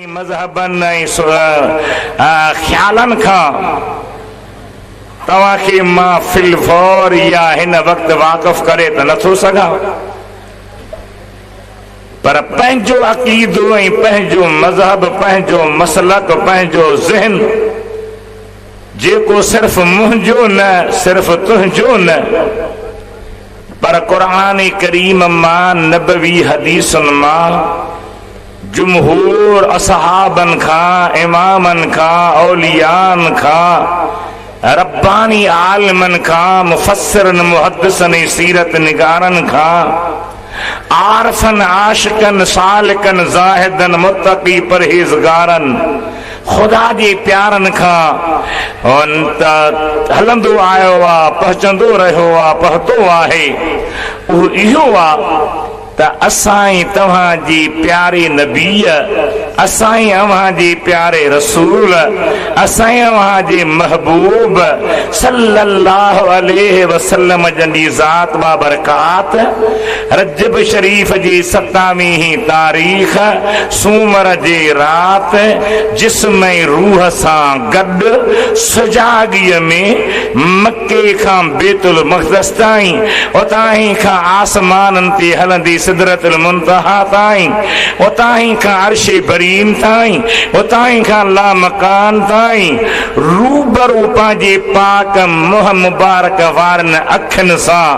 मजहबन ख्यालन का तवा के मां फिलफौर या हिन वक्त वाक़िफ करे तो नथो सघां, पर पंहिंजो अक़ीदो ऐं पंहिंजो मजहब, पंहिंजो मसलक, पंहिंजो ज़हन जेको सिर्फ़ मुंहिंजो न, सिर्फ़ तुंहिंजो न, पर क़ुरान करीम मां, नबवी हदीसुन मां, जुमहूर असहाबन खां, इमामन खां, औलियान खां, रब्बानी आलिमन खां, मुफस्सिरन, मुहद्दिसन, सीरत निगारन खां, आरफन, आशिकन, सालिकन, ज़ाहिदन, मुत्तकी, परहेज़गारन, खुदा जे प्यारन खां हलंदो आयो आहे, पहुचंदो रहियो आहे, पहुतो आहे। उहो इहो आहे त असां तव्हांजी प्यारे नबी, असां अव्हांजे प्यारे रसूल, असां अव्हांजे महबूब सल्लल्लाहु अलैहि वसल्लम जंदी ज़ात बाबरकात रजब शरीफ जी 27वीं तारीख़ सूमर जे रात जिस्म रूह सां गॾु सुजाॻीअ में मके खां बैतुल मक़दस ताईं, उतां खां आसमाननि ते हलंदी सिदरतुल मुंतहा ताईं, उतां खां अर्शे बरीन ताईं, उतां खां ला मकान ताईं रूबरू पंहिंजे पाक मुंह मुबारक वारनि अखियुनि सां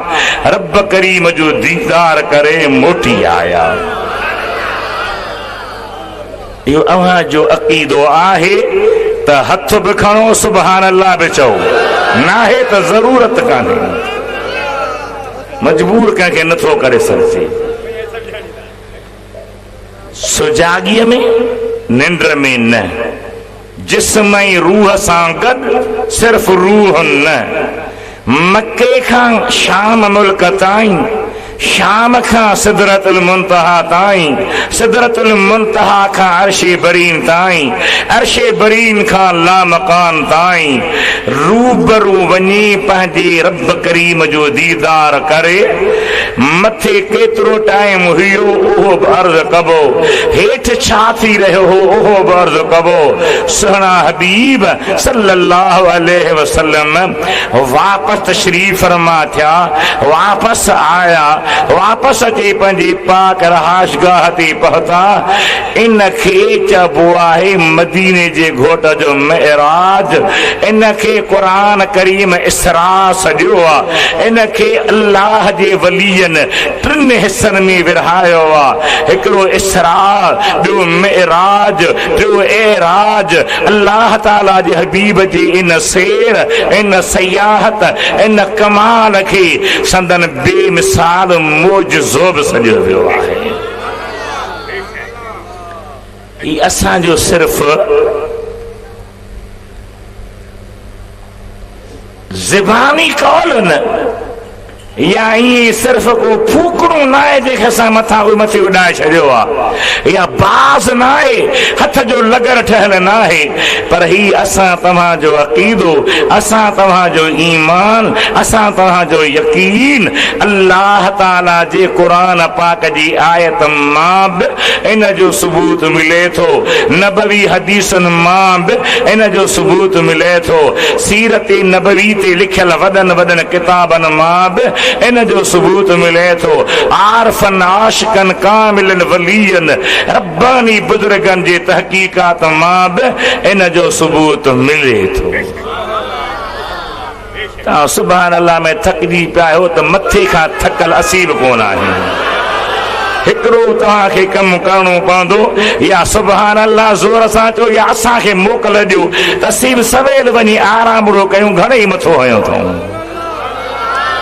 रब करीम जो दीदार करे मोटी आया। इहो अव्हां जो अक़ीदो आहे त हथ बि खणो, सुभान अल्लाह बि चओ, नाहे त ज़रूरत कान्हे, मजबूर कंहिंखे नथो करे सघिजे। सुजाॻीअ में, निंड में न, जिस्म ऐं रूह सां गॾु, सिर्फ़ रूह न, मके खां शाम मुल्क ताईं, शाम खां सिदरतुल मुंतहा ताईं, सिदरतुल मुंतहा खां अर्शे बरीन ताईं, अर्शे बरीन खां ला मकान ताईं रूबरू वञी पंहिंजे रब करीम जो दीदार करे। मथे केतिरो टाइम हुयो उहो बि अर्ज़ कबो, हेठि छा थी रहियो हो उहो बि अर्ज़ कबो। सुहिणा हबीब सल्लल्लाहु अलैहि वसल्लम वापसि तशरीफ़ फरमा थिया, वापसि आया, वापसि अची पंहिंजी पाक रहाशगाह ते पहुता। इन खे चइबो आहे मदीने जे घोट जो मेराज, इन खे क़ुरान करीम इसरा सॼो आहे, इन खे अल्लाह जे वलीअनि टिनि हिस्सनि में विरहायो आहे, हिकिड़ो इसरा, ॿियो मेराज, टियों एराज। अल्लाह ताला जे हबीब जी इन सैर, इन सयाहत, इन कमाल खे संदन बेमिसाल मोजज़ो बि सॼो वियो आहे। ही असांजो सिर्फ़ ज़बानी कौल न, या ईअं सिर्फ़ को फूकड़ो न आहे जंहिंखे असां मथे उॾाए छॾियो आहे, या बाज़ न आहे, हथ जो लगर ठहियल न आहे, पर ही असां तव्हांजो अक़ीदो, असां तव्हांजो ईमान, असां तव्हांजो यकीन अल्लाह ताला जे क़ुरान पाक जी आयत मां बि इन जो सबूत मिले थो, नबवी हदीसनि मां बि इन जो सबूत मिले थो, सीरत नबवी ते लिखियल वॾनि वॾनि किताबनि मां बि इन जो सबूत मिले थो, आरफन, आशिकन, कामिलन, वलीयन, रब्बानी बुजुर्गन जे तहकीकात मां बि इन जो सबूत मिले थो। तव्हां सुभान अल्लाह में थकिजी पिया आहियो त मथे खां थकल असीब कोन आहे। हिकिड़ो तव्हांखे कमु करणो पवंदो, या सुभान अल्लाह ज़ोर सां चओ, या असांखे मोकल ॾियो त असीं सवेल वञी आराम बुरो कयूं, घणेई मथो हयो अथऊं।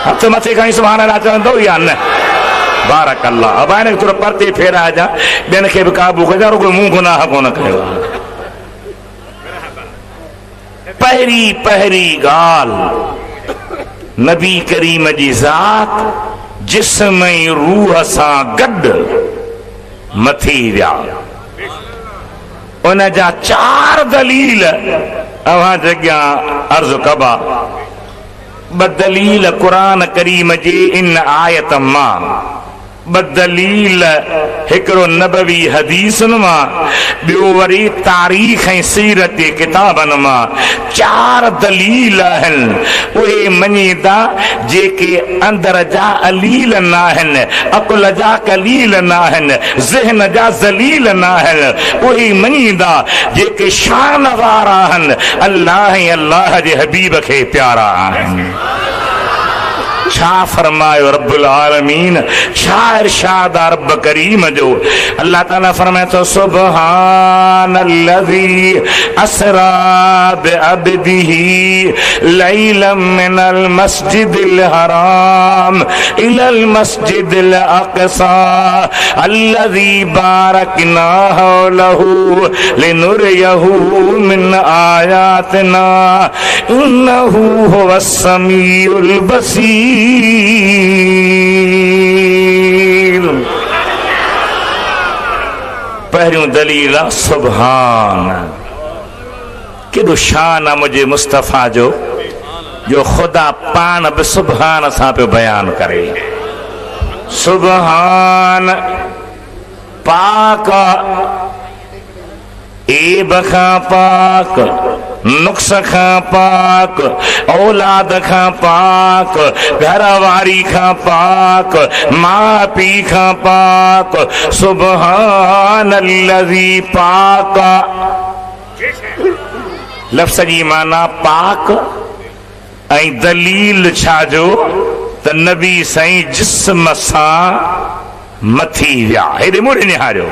हथ मथे खणी सुभान अल्लाह चवंदो या न? बारक अल्लाह। अब आने थोड़ा परते फेरा जा, ॿियनि खे बि क़ाबू कजां, रुगो मूं गुनाह कोन कयो। पहिरीं पहिरीं ॻाल्हि, नबी करीम जी ज़ात जिस्म ऐं रूह सां गॾु मथी विया। उन जा 4 दलील अव्हां जॻियां अर्ज़ कबा। ब दलील कुरान करीम जी इन आयत मां, बदलील हिकड़ो नबवी हदीसन मां बियो वरी तारीख ऐं सीरत किताबन मां चार दलील आहिनि उहे मञीदा जेके अंदर जा अलील न आहिनि अकुल जा कलील न आहिनि ज़हन जा ज़लील न आहिनि उहे मञीदा जेके शान वारा आहिनि अल्लाह ऐं अल्लाह जे हबीब खे प्यारा आहिनि। छा फरमायो रब्बुल आलमीन, छा इरशाद रब करीम जो। अल्लाह ताला फरमाए तो सुब्हानल्लज़ी असरा बिअब्दिही लैलम मिनल मस्जिदिल हराम इलल मस्जिदिल अक़सा अल्लज़ी बारकना हौलहू लिनुरियहू मिन आयातिना इन्नहू हुवस समीउल बसीर। पहिरियों दलील सुभान केॾो शान आहे मुंहिंजे मुस्तफ़ा जो ख़ुदा पाण बि सुभान सां पियो बयान करे। सुभान पाक ऐब खां पाक नुक्स खां पाक औलाद खां पाक घरवारी खां पाक मां पीउ खां पाक सुब्हानल्लज़ी पाक। लफ़्ज़ जी माना पाक ऐं दलील छा जो त नबी साईं जिस्म सां मथी विया हेॾे मुड़े निहारियो।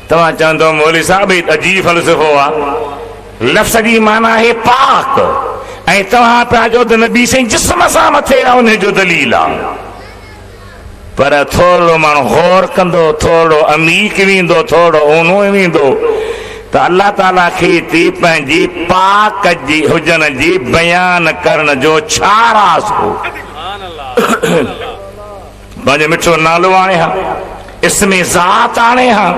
तव्हां चवंदो मौलवी साहब अजीब फ़लसफ़ो आहे। लफ़्ज़ जी माना है पाक ऐं तव्हां पिया चओ त नबी साईं जिस्म सां मथे आहे उन जो दलील आहे। पर थोरो माण्हू गौर कंदो थोरो अमीक वेंदो थोरो ओनो वेंदो त अल्लाह ताला खे पंहिंजे पाक जी हुजण जी बयान करण जो छा राज़ हो। पंहिंजो मिठो नालो आणे हा इसमें ज़ात आणे हा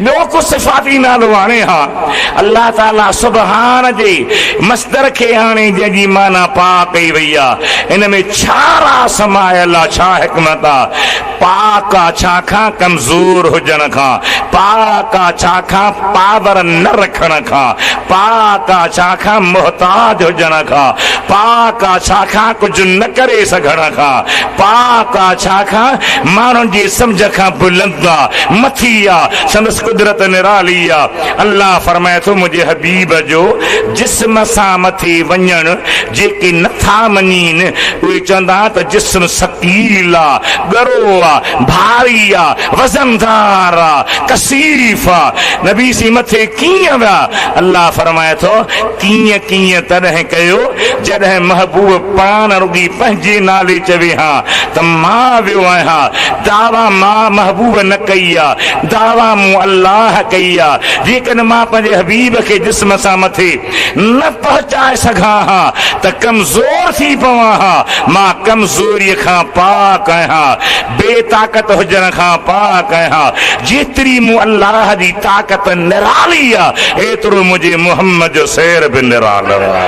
ॿियो को सिफ़ाती नालो आणे हा अल्लाह ताला सुबहान जे मस्दर खे आणे जंहिंजी माना पाक कई वई आहे। इन में छा राज़ समायल आहे छा हिकमत आहे। पाक आहे छा खां कमज़ोर हुजण खां पाक आहे छा खां पावर न रखण खां पाक आहे छा खां मुहताज हुजण खां पाक आहे छा खां कुझु न करे सघण खां पाक आहे छा खां माण्हुनि जी सम्झ खां बुलंदा मथी आहे संदसि कुदरत निराली आहे। अल्लाह फरमाए थो मुंहिंजे हबीब जो जिस्म सां मथे वञण जेके नथा मञीनि उहे चवंदा त जिस्म सकील आहे गरो आहे भारी आहे वज़नदार आहे कसीफ़ आहे। नबी सी मथे कीअं विया अल्लाह फरमाए थो कीअं कीअं तॾहिं कयो जॾहिं महबूब पाण रुॻी पंहिंजे नाले चवे हा त मां वियो आहियां दावा मां महबूब न कई आहे दावा मूं अल्लाह कई आहे। जेकॾहिं मां पंहिंजे हबीब खे जिस्म सां मथे न पहुचाए सघां हा त कमज़ोर थी पवां हा। मां कमज़ोरीअ खां पाक आहियां बेताकत हुजण खां पाक आहियां। जेतिरी मूं अल्लाह जी ताक़त निराली आहे एतिरो मुंहिंजे मुहम्मद जो सैर बि निराल आहे।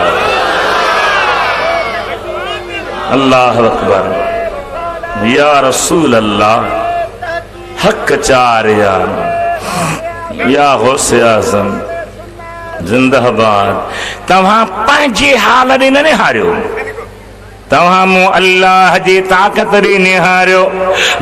अल्लाह अकबर या रसूल अल्लाह हक चार या गौसे आज़म जिंदाबाद। तव्हां पंहिंजे हाल ॾे न निहारियो तव्हां मूं अल्लाह जी ताक़त ॾे निहारियो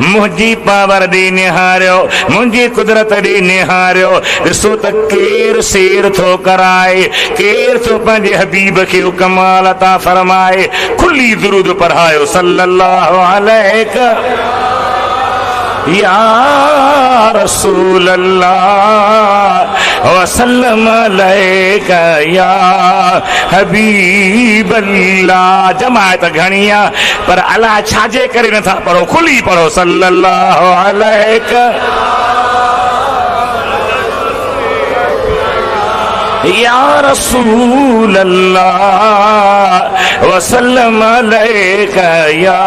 मुंहिंजी पावर ॾे निहारियो मुंहिंजी कुदरत ॾे निहारियो। ॾिसो त केरु शेर थो कराए केरु थो पंहिंजे हबीब खे कमाल अता फरमाए। खुली दुरूद पढ़ायो सल्लल्लाहु अलैहि या रसूल अल्लाह वसल्लम अलैका या हबीब अल्लाह। जमायत घणी आहे पर अलाह छाजे करे नथा पढ़ो खुली पढ़ो सल्लल्लाहु अलैका या रसूल अल्लाह वसल्लम अलैका या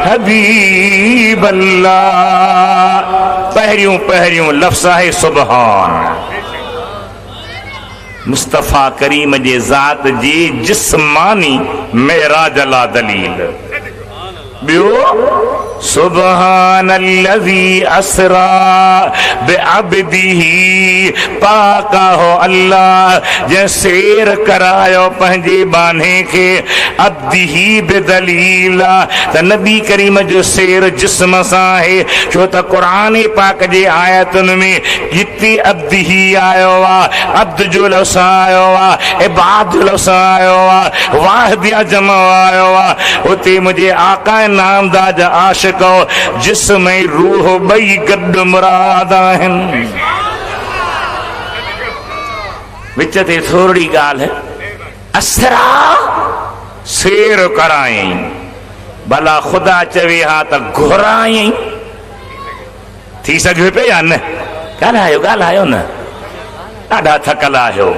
हबीब अल्लाह। पहिरियों लफ्ज़ आहे सुबहान मुस्तफ़ा करीम जे ज़ात जी जिस्मानी मेराज ला दलील। बियो सुबहानल्लज़ी असरा बिअब्दिही, पाका हो अल्लाह जे सैर करायो पंहिंजे बाने खे अब्दिही बिदलीला। त नबी करीम जो सैर जिस्म सां आहे, छो त क़ुरान पाक जे आयतुनि में जिते अब्दिही आयो आहे, अब्द जो लफ़्ज़ आयो आहे, इबाद जो लफ़्ज़ आयो आहे, वाहिद या जमा आयो आहे, उते मुंहिंजे आका नामदार जा आशिक़ जिस्म ऐं रूह ॿई गॾु मुराद आहिनि। विच ते थोरी ॻाल्हि, असरा सैर करायई, भला ख़ुदा चवे हा त घुरायई, थी सघे पे या न? ॻाल्हायो ॻाल्हायो न, ॾाढा थकल आहियो।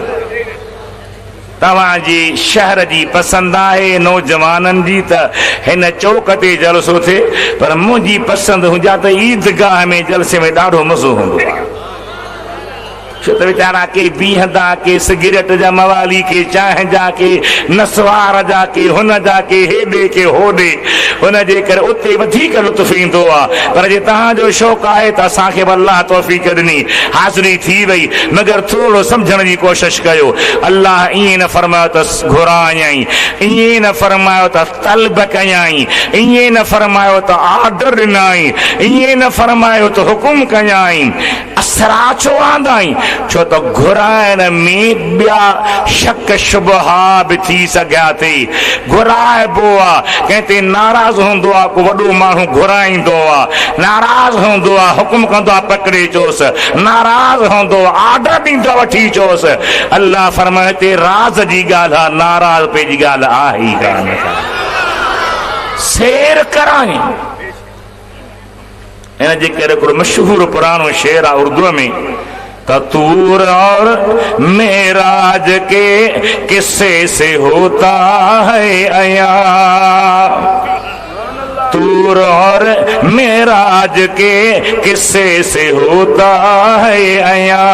तव्हांजी शहर जी पसंदि आहे नौजवाननि जी त हिन चौक ते जलसो थिए, पर मुंहिंजी पसंदि हुजा त ईदगाह में जलसे में ॾाढो मज़ो हूंदो आहे। छो त वीचारा के बीहंदा, के सिगरेट जा मवाली, के चांहि जा, के नसवार जा, के हुन जा, के हेॾे के होॾे, हुन जे करे उते वधीक लुत्फ़ ईंदो आहे। पर जे तव्हांजो शौक़ु आहे त असांखे बि अलाह तौफ़ीक़ ॾिनी, हाज़िरी थी वई, मगर थोरो सम्झण जी कोशिशि कयो। अलाह ईअं न फरमायो त घुरायई, ईअं न फरमायो त तलब कयई, ईअं न फरमायो त ऑर्डर ॾिनई, ईअं न फरमायो त हुकुम कयई। असरा छो आंदाई? छो त घुराइण में ॿिया शक शुबहा बि थी सघिया थी। घुराइबो आहे, कंहिं ते नाराज़ हूंदो आहे, को वॾो माण्हू घुराईंदो आहे, नाराज़ हूंदो आहे, हुकुम कंदो आहे पकड़े चोसि, नाराज़ हूंदो आहे, ऑर्डर ॾींदो वठी चोसि। अल्लाह फरमाए ते राज़ जी ॻाल्हि आहे, नाराज़ पे जी ॻाल्हि आहे ई कान। सैर कराई, इन जे करे हिकिड़ो मशहूरु पुराणो शेर आहे उर्दू में, तूर और मेराज के किस्से से होता है अया, तूर और मेराज के किस्से से होता है अया,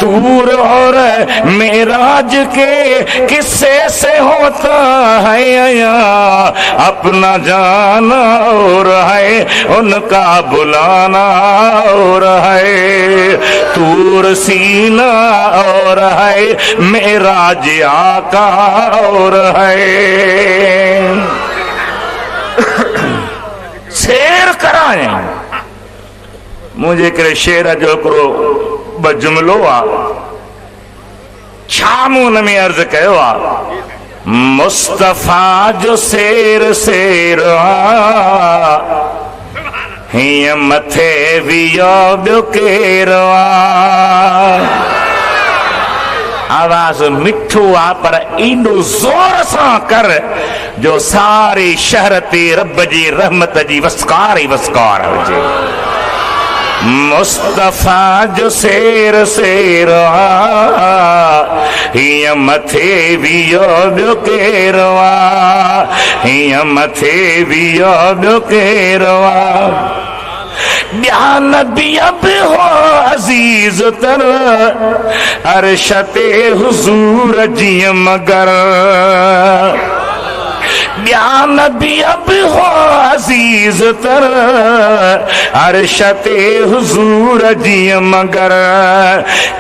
तूर और मेराज के किस्से से होता है अया, अपना जाना और है उनका बुलाना और है, तूर सीना और है मेराज आका और है। सैर कराए, मुझे करे शेर जो हिकिड़ो ब जुमिलो आहे, छा मूं हुन में अर्ज़ कयो आहे, मुस्तफ़ा जो सैर सैर आहे, हीअं मथे वियो ॿियो केर आहे। आवाज़ मिठो आहे पर एॾो ज़ोर सां कर जो सारे शहर ते रब जी रहमत जी वस्कार ई वस्कार हुजे। मुस्तफ़ा जो सैर सैर हीअं मथे वियो ॿियो केर आहे, हीअं मथे वियो ॿियो केर आहे। ॿिया नबी बि हो अज़ीज़ तर अर्श ते हुज़ूर जीअं मगर, ॿिया नबी बि हो अज़ीज़ तर अर्श ते हुज़ूर जीअं मगर,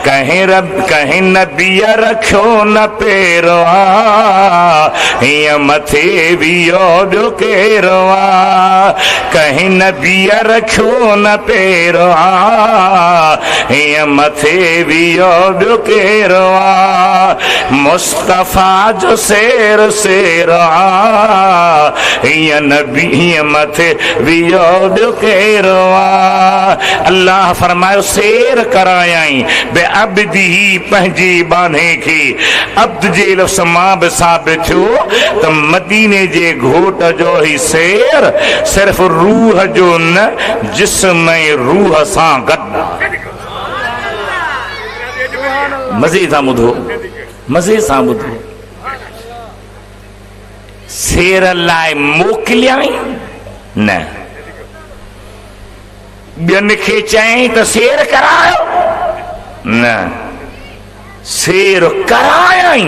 कंहिं नबीअ रखियो न पेरो आहे, हीअं मथे वियो ॿियो केर आहे, कंहिं नबीअ रखियो न पेरो आहे, हीअं मथे वियो ॿियो केर आहे। मुस्तफ़ा जो सैर सैर आहे, हीअं नबी हीअं मथे वियो ॿियो केर आहे। अल्लाह फरमायो सैर करायई बे अब्दी, पंहिंजे बाने खे। अब्द जे लफ़्ज़ मां बि साबित थियो त मदीने जे घोट जो ही सैर सिर्फ़ रूह जो न, जिस्म ऐं रूह सां गॾु। मज़े सां ॿुधो, मज़े सां ॿुधो। सैर लाइ मोकिलियई न, ॿियनि खे चयई त सैर करायो न, सैर करायई।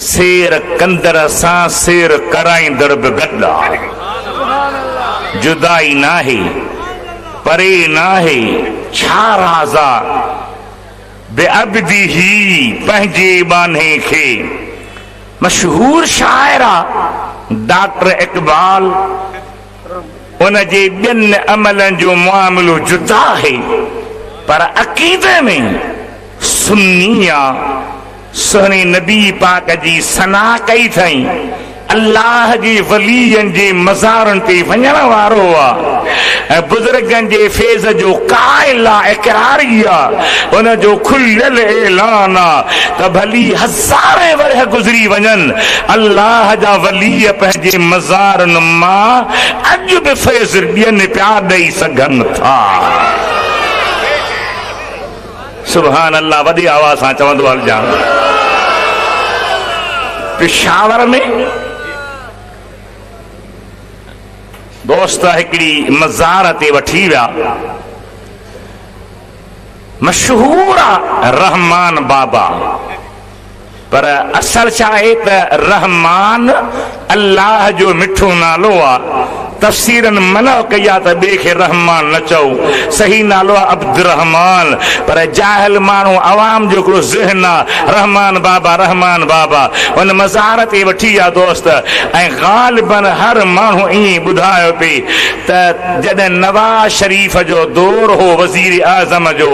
सैर कंदड़ सां सैर कराईंदड़ बि गॾु आहे। जुदाई नाहे परे नाहे छा राज़ा बेअब्दी ही पंहिंजे बाने खे। मशहूर शाइरा डॉक्टर इकबाल उन जे ॿियनि अमलनि जो मामलो जुदा है, पर अक़ीदे में सुन्नी आ। सुहने नबी पाक जी सना कई थई, अल्लाह जे वलीयन जे मज़ारन ते वञण वारो आ, बुजुर्गन जे फैज़ जो क़ाइल आ, इकरारी आ, उन जो खुलियल ऐलान आ त भली हज़ारे वरह गुज़री वञन, अल्लाह जा वली पंहिंजे मज़ारन मां अॼु बि फैज़ ॾियनि पिया ॾेई सघनि था। सुभान अल्लाह। वॾी आवाज़ सां चवंदो हलजां। पेशावर में दोस्त हिकिड़ी मज़ार ते वठी विया, मशहूर आ रहमान बाबा, पर असल छा आहे त रहमान अल्लाह जो मिठो नालो आ। तफसीरन मना कया त ॿिए खे रहमान न चओ, सही नालो आहे अब्दुर्रहमान, पर जाहिल माण्हू अवाम जो हिकिड़ो ज़हन आहे रहमान बाबा रहमान बाबा। उन मज़ार ते वठी विया दोस्त, ऐं ग़ालिबन हर माण्हू ईअं ॿुधायो पिए त जॾहिं नवाज़ शरीफ़ जो दौर हो, वज़ीर आज़म जो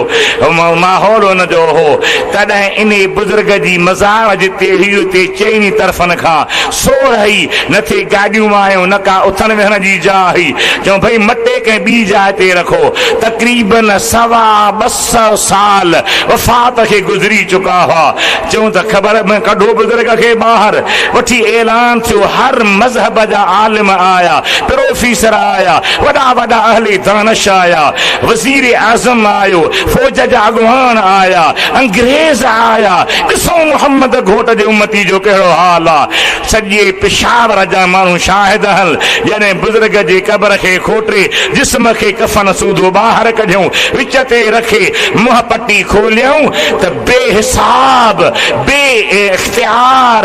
माहौल हुन जो हो, तॾहिं इन बुज़ुर्ग जी मज़ार जिते हुई उते चइनी तरफ़नि खां सोर ई न थिए गाॾियूं आहियूं, न का उथण वेहण जी जा हुई। चऊं भाई मटे कंहिं ॿी जाइ ते रखो। तक़रीबन 250 साल वफ़ात खे गुज़री चुका हुआ। चऊं त ख़बर में कढो बुज़ुर्ग खे ॿाहिरि। वठी ऐलान थियो, हर मज़हब जा आलिम आया, प्रोफेसर आया, वॾा वॾा अहले दानिश आया, वज़ीर आज़म आयो, फौज जा अॻुवान आया, अंग्रेज़ आया। ॾिसो मोहम्मद घोट जे उम्मती जो कहिड़ो हाल आहे। सॼे पेशावर जा माण्हू शाहिद हल, जॾहिं बुज़ुर्ग जे कब्र खे खोटे जिस्म खे कफन सूधो ॿाहिरि कढियूं, विच ते रखे मुंह पटी खोलियऊं त बेहिसाब बे इख्तियार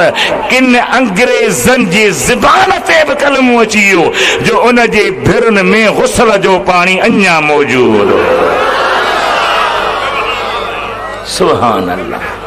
किन अंग्रेज़नि जे ज़बान ते बि कलमो अची वियो जो उन जे भिरनि में गुस्ल जो पाणी अञा मौजूद। सुभान अल्लाह।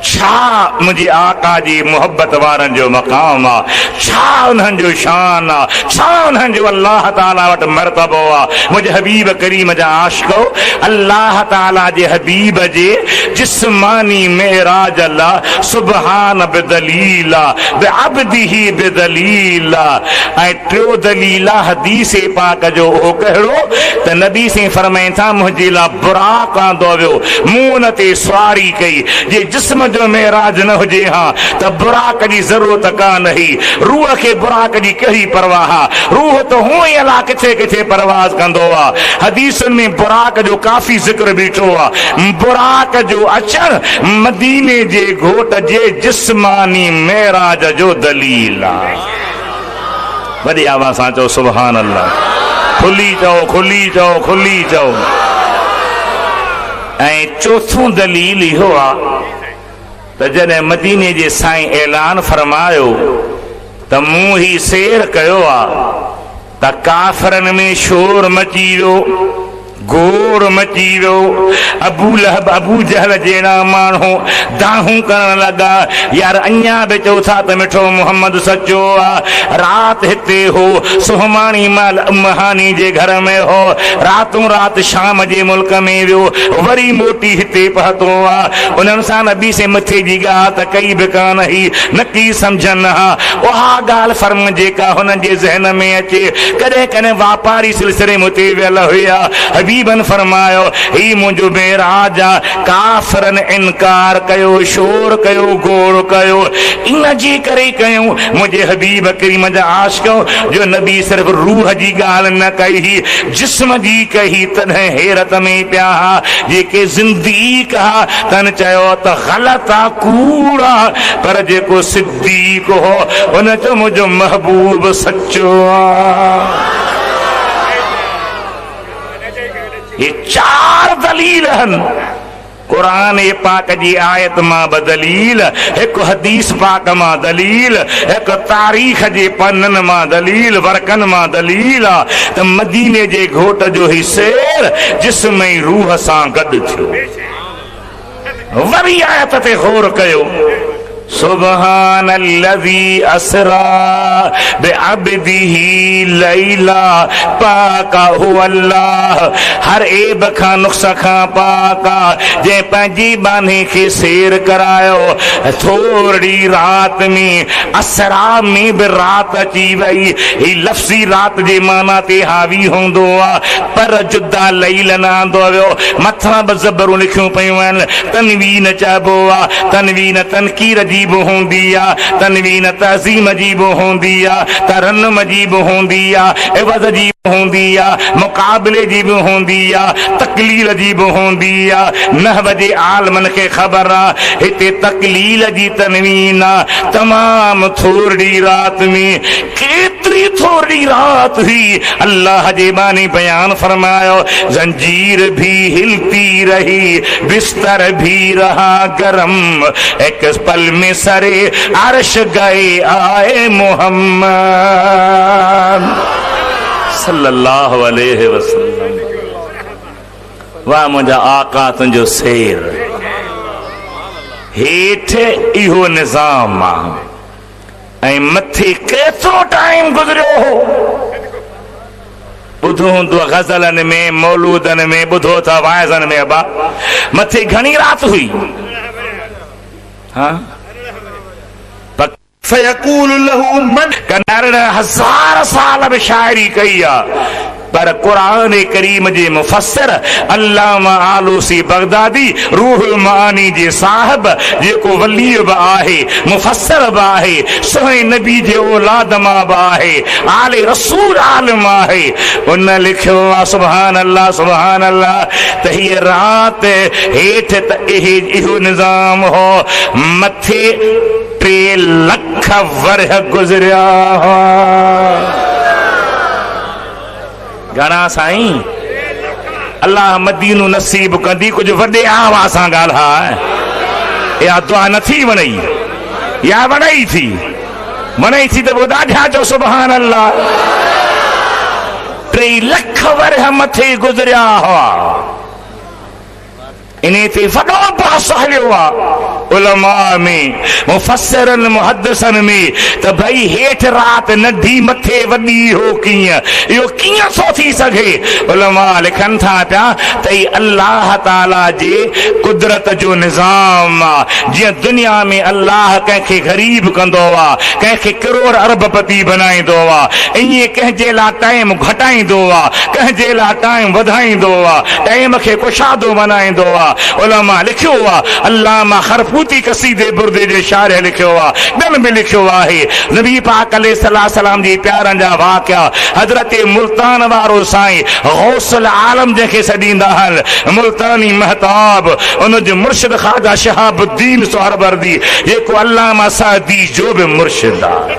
छा मुंहिंजे आका जी मोहब्बत वारनि जो मक़ाम आहे, छा उन्हनि जो शान आहे, छा उन्हनि जो अल्लाह ताला वटि मर्तबो आहे। मुंहिंजे हबीब करीम जा आशिको अल्लाह ताला जे हबीब जे जिस्मानी मेराज अल्लाह सुबहान बिदलील बेअब्दिही बिदलील। ऐं टियों दलील हदीस पाक जो हो कहिड़ो त नबी से फरमाइनि था, मुंहिंजे लाइ बुराक आंदो वियो, मूं उन ते सवारी कई। जे जिस्म जो मेराज न हुजे हा त बुराक जी ज़रूरत कान ही। रूह खे बुराक जी कहिड़ी परवाह आहे। रूह त हूअं ई अलाह किथे किथे परवाज़ कंदो आहे। हदीसुनि में बुराक जो काफ़ी ज़िक्र बीठो आहे। बुराक जो अचणु मदीने जे घोट जे जिस्मानी मेराज जो दलील आहे। वॾी आवाज़ सां चओ सुभान अल्लाह। खुली चओ खुली चओ खुली चओ। ऐं चौथों दलील इहो आहे त जॾहिं मदीने जे साईं ऐलान फरमायो त मूं ही सैर कयो आहे त काफ़रनि में शोर मची वियो, गोर मची वियो। अबू लहब अबू जहल जहिड़ा माण्हू दाहूं करण लॻा, यार अञा बि चओ था त मिठो मोहम्मद सचो आहे। राति हिते हो, सुहमाणी माल महानी जे घर में हो, रातों राति शाम जे मुल्क में वियो, वरी मोटी हिते पहुतो आहे। उन्हनि सां नबी से मथे जी ॻाल्हि त कई बि कान ही, न की सम्झनि हा। उहा ॻाल्हि फर्म जेका हुननि जे ज़हन में अचे। कॾहिं कॾहिं वापारी सिलसिले में उते वियल हुया। हबीबन फरमायो ही मुंहिंजो मेराज आहे। काफ़रनि इनकार कयो, शोर कयो, गोर कयो, इन जे करे कयूं मुंहिंजे हबीब करीम जा आशिको जो नबी सिर्फ़ रूह जी ॻाल्हि न कई ही, जिस्म जी कही। तॾहिं हैरत में पिया हा। जेके ज़िंदीक हा तन चयो त ग़लत आहे, कूड़ आहे, पर जेको सिद्दीक हो उन चयो मुंहिंजो महबूब सचो आहे। ये चार दलील हन कुरान पाक जी आयत मां बदलील, एक हदीस पाक मां दलील, एक तारीख़ जे पन्नन मां दलील, वरकन मां दलील त मदीने जे घोट जो ही शेर जिस्म ऐं रूह सां गॾु थियो। वरी आयत ते गौर कयो, सुब्हानल्लज़ी असरा बिअब्दिही लैला पाका हुवल्लाह। हर ऐब खां नुक्स खां पाका जे पंहिंजी बाने खे शेर करायो। थोड़ी रात में असरा में भी रात अची वई। ही लफ्ज़ी रात जे माना ते हावी हूंदो आहे, पर जुदा लैल न आंदो वियो। मथां बि ज़बरूं लिखियूं पियूं आहिनि। तनवीन चइबो आहे, तनवीन तनकीर जी बि हूंदी आहे, तनवीन तज़ीम जी बि हूंदी आहे, तरन्नुम जी बि हूंदी आहे, इवज़ जी हूंदी आहे, मुक़ाबले जी बि हूंदी आहे, तकलील जी बि हूंदी आहे। नहव जे आलमन खे ख़बर आहे हिते तकलील जी तनवीन आहे। तमाम थोरी रात में केतरी थोरी रात हुई, अल्लाह जे बानी बयान फरमायो, जंजीर भी हिलती रही, बिस्तर भी रहा गरम, एक पल में सरे अर्श गए आए मोहम्मद सल्लल्लाहु अलैहि वसल्लम। वाह मुंहिंजा आका तुंहिंजो शेर। हेठि इहो निज़ाम आहे ऐं मथे केतिरो टाइम गुज़रियो हो। ॿुधो हूंदो गज़लनि में, मौलूदनि में, ॿुधो था वाइज़नि में। अबा मथे घणी रात हुई। हाँ कनार 1000 साल में शायरी कई आहे, पर कुरान करीम जे मुफस्सिर अल्लामा आलूसी बगदादी रूहुल मानी जे साहिब जेको वली बि आहे, मुफस्सिर बि आहे, सोहे नबी जे औलाद मां बि आहे, आले रसूल आलिम आहे, उन लिखियो आहे सुभान अल्लाह सुभान अल्लाह त हीअ रात हेठि त इहो निज़ाम हो, मथे 3 लख वर्ह गुज़रिया हुआ। घणा साईं? अल्लाह मदीनो नसीब कंदी। कुछ वॾे आवाज़ सां ॻाल्हाए। इहा दुआ नथी वणई, या वणई थी त पोइ ॾाढा चओ सुभान अल्लाह। 3 लख वर्ह मथे गुज़रिया हुआ। इन ते वॾो बहस हलियो आहे उलमा में, मुफस्सिरन मुहद्दिसन में, त भई हेठि राति नंढी मथे वॾी हो कीअं, इहो कीअं थो थी सघे। उलमा लिखनि था पिया त ही अल्लाह ताला जे कुदरत जो निज़ाम आहे। जीअं दुनिया में अल्लाह कंहिंखे ग़रीब कंदो आहे, कंहिंखे करोड़ अरबपति बनाईंदो आहे, ईअं कंहिंजे लाइ टाइम घटाईंदो आहे, कंहिंजे लाइ टाइम वधाईंदो आहे, टाइम खे कुशादो बनाईंदो आहे। उलमा लिखियो आहे, अल्लामा खरफूती कसीदे बुर्दे जे शायर लिखियो आहे, ॿियनि बि लिखियो आहे, नबी पाक अलैहिस्सलाम जी प्यारनि जा वाक़िया। हज़रत मुल्तान वारो साईं गौसल आलम जंहिंखे सॾींदा आहिनि, मुल्तानी महताब, उन जो मुर्शिद ख़्वाजा शहाबुद्दीन सोहरवर्दी जेको अल्लामा सादी जो बि मुर्शिद आहे।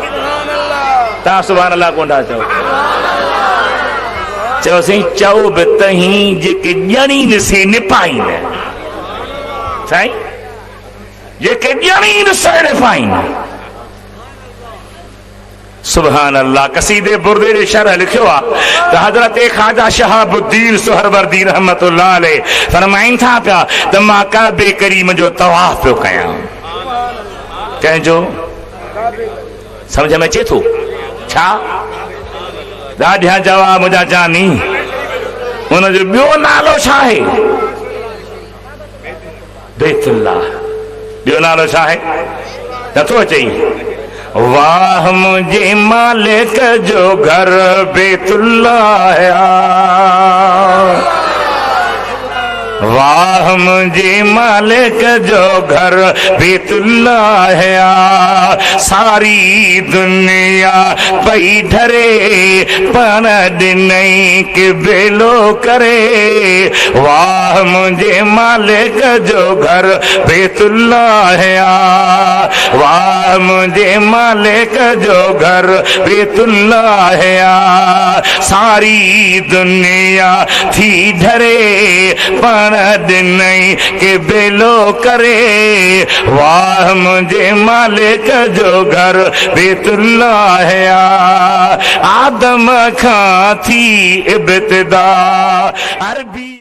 तव्हां सुभान अल्लाह कोन था चओ? चयोसीं चओ बि तहीं जेके ॼणी ॾिसे निपाइनि, साईं जेके ॼणी ॾिसे निपाइनि। सुभान अल्लाह। कसीदे बुर्दे जे शरह लिखियो आहे त हज़रत ख़्वाजा शहाबुद्दीन सोहरवर्दी रहमतुल्लाह अलैह फरमाइनि था पिया त मां काबे करीम जो तवाफ़ पियो कयां। कंहिंजो? सम्झ में अचे थो छा? ॾाढा जवाब मुंहिंजा जानी। हुनजो ॿियो नालो छा आहे? बैतुल्लाह। ॿियो नालो छा आहे? नथो अचई? वाह मुंहिंजे मालिक जो घर बैतुल्लाह है, वाह मुझे मालिक जो घर बैतुल्लाह है। सारी दुनिया पई डरे पर नहीं के बेलो करे, वाह मुझे मालिक जो घर बैतुल्लाह है, वाह मुझे मालिक जो घर बैतुल्लाह है। सारी दुनिया थी डरे पर ॼाण ॾिनई के बेलो करे। वाह मुंहिंजे मालिक जो घर बैतुल्लाह आ, आदम खां थी इब्तिदा। अरबी